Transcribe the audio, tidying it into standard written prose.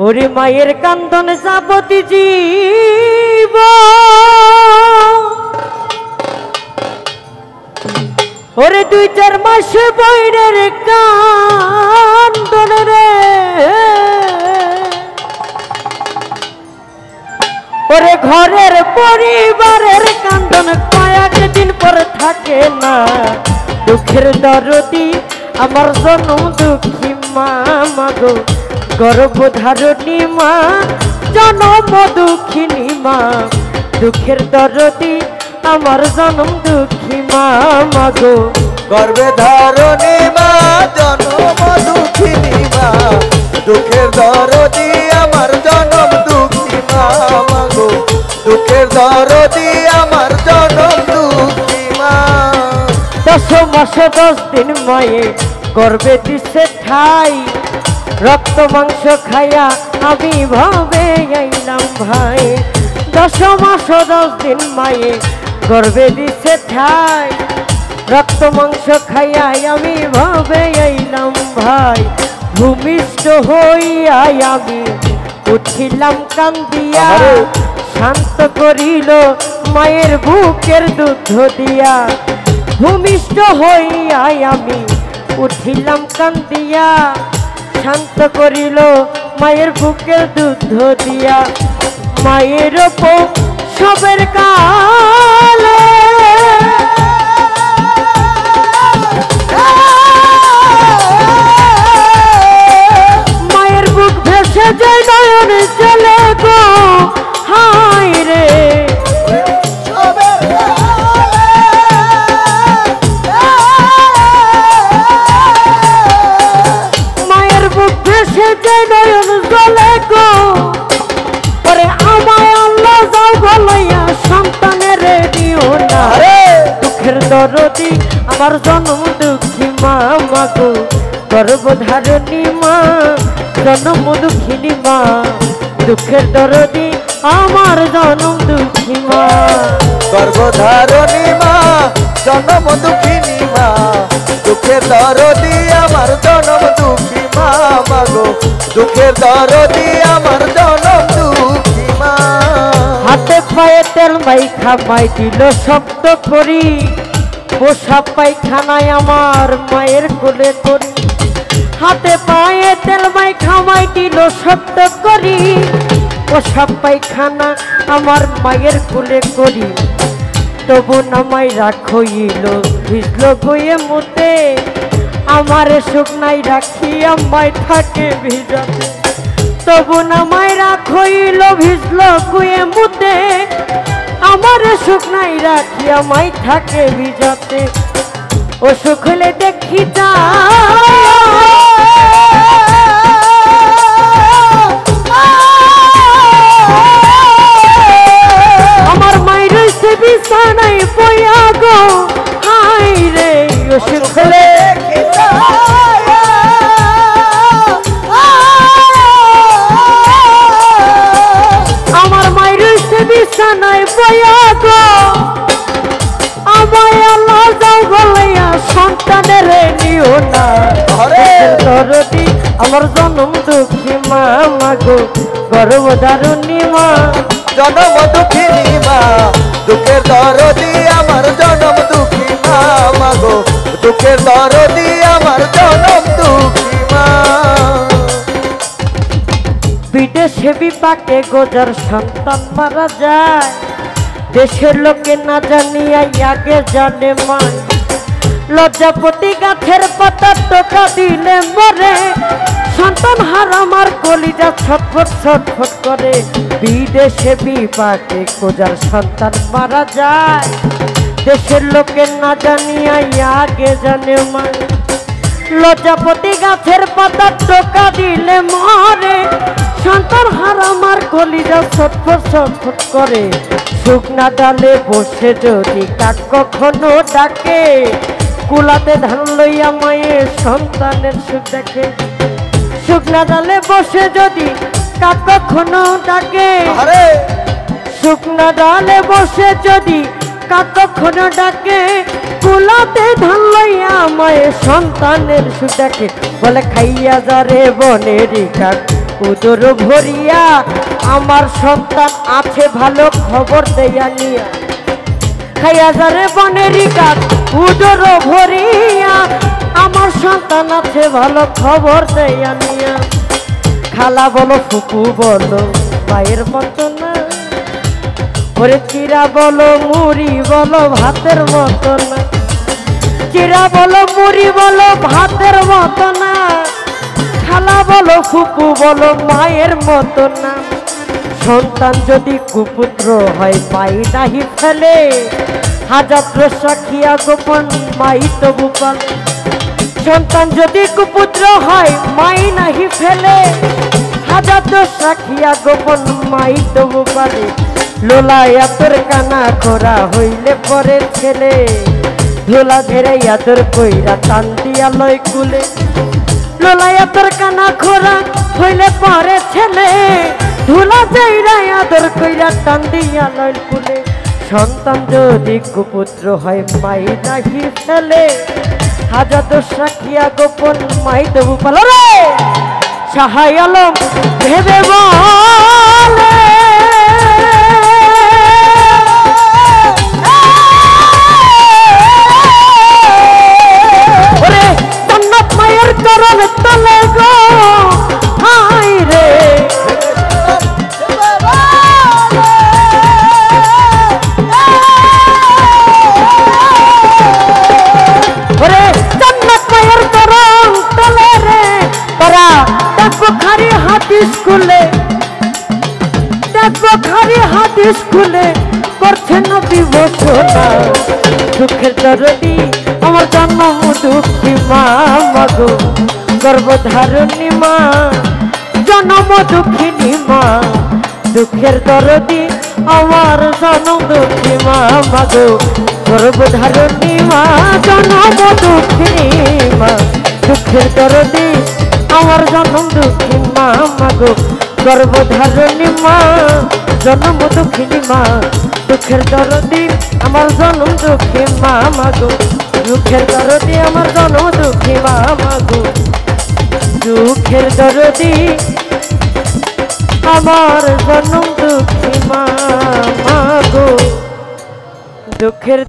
ওরে মায়ের কান্দন যাবতি জীব ওরে 2-4 মাস বইনের কান্দন রে ওরে ঘরের পরিবারের কান্দন কয়েকদিন পর থাকে না দুঃখের দরদি আমার জনম দুঃখী মা মাগো গর্ভধারিণী মা জনম দুঃখিনী মা দুঃখের দরদি আমার জনম দুঃখী মা মাগো গর্ভধারিণী মা জনম দুঃখিনী মা দুঃখের দরদি আমার জনম দুঃখী মা মাগো দুঃখের দরদি আমার জনম দুঃখী মা 10 মাস 10 দিন মায়ে গর্ভে দিছে ঠাই রক্ত মাংস খাইয়া আমি ভাবে আইলাম ভাই 10 মাস 10 দিন মায়ে গর্ভে দিছে ঠাই রক্ত মাংস খাইয়া আমি ভাবে আইলাম ভাই ভূমিষ্ঠ হইয়া আমি উঠিলাম কান্দিয়া শান্ত করিল মায়ের বুকের দুধ দিয়া ভূমিষ্ঠ হইয়া আমি উঠিলাম কান্দিয়া শান্ত করিল মায়ের বুকের দুধ দিয়া মায়ের সবের কালে মায়ের বুক ভেসে যায় নয়ন চলে গো হায় রে মায়ের বুক ভেসে যায় নয়ন চলে গো ওরে আমায় আল্লাহ যাও বলাইয়া সন্তানের দিও না দুঃখের দরদি আমার জনম দুঃখী মা মাগো গর্ভধারিণী মা জনম দুঃখিনী মা দুঃখের দরদি আমার জনম দুঃখী মা গর্ভধারিণী মা জনম দুঃখিনী মা দুঃখের দরদি আমার জনম দুঃখী মা মাগো দুঃখের দরদি আমার জনম দুঃখী মা হাতে পায়ে তেল মাইখা মাই দিল শব্দ করি পোষা পায়খানায় আমার মায়ের কোলে করি হাতে পায়ে তেল মাইখা মাই দিল শব্দ করি পোষা পায়খানা আমার মায়ের কোলে করি তবু নামাই রাখইল ভিজল গয়ে মুতে আমারে শুকনাই রাখি আমায় থাকে ভিজাতে তবু নামাই রাখইল ভিজল গয়ে মুতে আমারে শুকনাই রাখি আমায় থাকে ভিজাতে ও শুকলে দেখি যা আমার মায়ের রইছে বিছানায় পয়া গো হাই রে ও শুকলে আমার মায়ের রইছে বিছানায় পয়া গো আমায় আল্লাহ যাও বলাইয়া সন্তানের নিও না দরদি আমার জনম দুঃখী মা মাগো গর্ভধারিণী মা জনম দুঃখিনী মা দুঃখের দরদি আমার জনম দুঃখী মা মাগো দুঃখের দরদি আমার জনম দুঃখী মা বিদেশে বিপাকে গোজার সন্তান মারা যায় দেশের লোকে না জানিয়া আগে জানে মা লজ্জাপতি গাছের পাতা টোকা দিলে মরে সন্তান হারামার কলিজা ছটফট ছটফট করে বিদেশে বিপাকে গোজার সন্তান মারা যায় দেশের লোকে না জানিয়া আগে জানে মা লজ্জাপতি গাছের পাতা টোকা দিলে মরে সন্তান হারামার কলিজা ছটফট ছটফট করে শুকনা ডালে বসে যদি কাক কখনো ডাকে কুলাতে ধান লইয়া মায়ের সন্তানের সুখ দেখে শুকনা ডালে বসে যদি কাক কখনো ডাকে শুকনা ডালে বসে যদি কাক কখনো ডাকে কুলাতে ধান লইয়া মায়ের সন্তানের সুখ দেখে বলে খাইয়া যারে বনেরি কাক উদর ভরিয়া আমার সন্তান আছে ভালো খবর দেয়া নিয়া খাইয়া যারে বনেরি কাঠ উদর ভরিয়া আমার সন্তান আছে ভালো খবর দেয়া নিয়া খালা বলো ফুপু বলো মায়ের মতো না ওরে চিরা বলো মুড়ি বলো ভাতের মতো না চিরা বলো মুড়ি বলো ভাতের মতো না খালা বলো ফুপু বলো মায়ের মতো না সন্তান যদি কুপুত্র হয় পাই নাহি ফেলে হাজার সাখিয়া গোপন মাই তবু পাল সন্তান যদি কুপুত্র হয় মাই নাহি ফেলে হাজার সাখিয়া গোপন মাই তবু পালে লোলায় আতর কানা খোরা হইলে পরে ছেলে ধোলা ধেরে আদর কইরা টান দিয়া লয় কুলে লোলায় আতর কানা খোরা হইলে পরে ছেলে ধুলা যাইরা আদর কইরা টান দিয়া লয় কুলে সন্তান যদি কুপুত্র হয় মাই নাহি ফেলে হাজার সাখিয়া গোপন মাই তবু পালো রে সাহাই আলম ভেবে বলে স্কুলে করছেন বিবেচনা দুঃখের দরদি আমার জন্ম দুঃখী মা মাগো গর্ভধারণী মা জন্ম দুঃখিনী মা দুঃখের দরদি আমার জন্ম দুঃখী মা মাগো গর্ভধারণী মা জন্ম দুঃখিনী মা দুঃখের দরদি আমার জন্ম দুঃখী মা মাগো গর্ভধারণী মা জন্ম দুঃখিনী মা দুঃখের দরদি আমার জন্ম দুঃখী মা মাগো দুঃখের দরদি আমার জন্ম দুঃখী মা মাগো দুঃখের দরদি আমার জন্ম দুঃখী মা মাগো দুঃখের